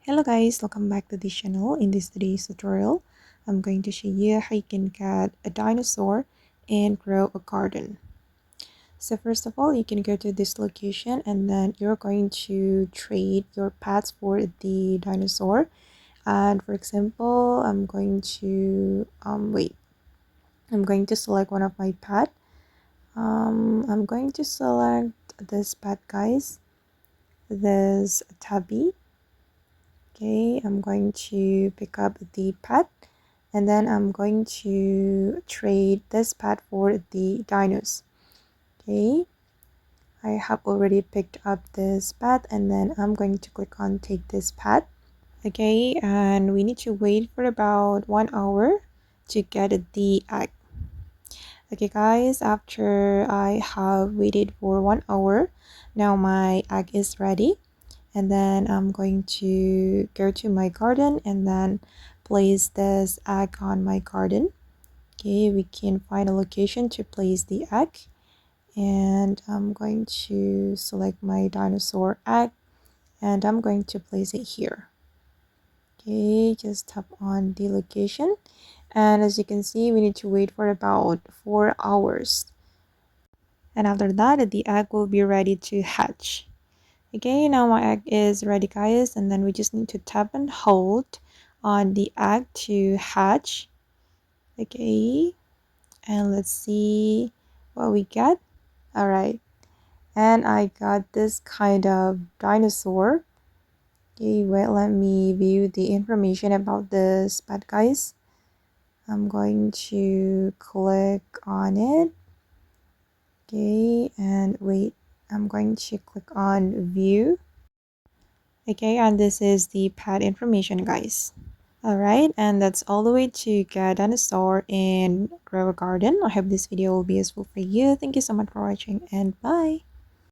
Hello guys, welcome back to this channel. In this today's tutorial, I'm going to show you how you can get a dinosaur and grow a garden. So first of all, you can go to this location and then you're going to trade your pets for the dinosaur. And for example, I'm going to select one of my pet. I'm going to select this pet, guys, this tabby. Okay, I'm going to pick up the pet and then I'm going to trade this pet for the dinos. Okay, I have already picked up this pet and then I'm going to click on take this pet. Okay, and we need to wait for about 1 hour to get the egg. Okay guys, after I have waited for 1 hour, now my egg is ready. And then I'm going to go to my garden and then place this egg on my garden. Okay, we can find a location to place the egg, and I'm going to select my dinosaur egg and I'm going to place it here. Okay, just tap on the location, and as you can see, we need to wait for about 4 hours, and after that the egg will be ready to hatch. Okay, now my egg is ready, guys, and then we just need to tap and hold on the egg to hatch. Okay, and let's see what we get. All right, and I got this kind of dinosaur. Okay, wait, let me view the information about this pet, guys. I'm going to click on it. Okay, and wait, I'm going to click on view. Okay, and this is the pet information, guys. Alright, and that's all the way to get dinosaur in grow a garden. I hope this video will be useful for you. Thank you so much for watching and bye.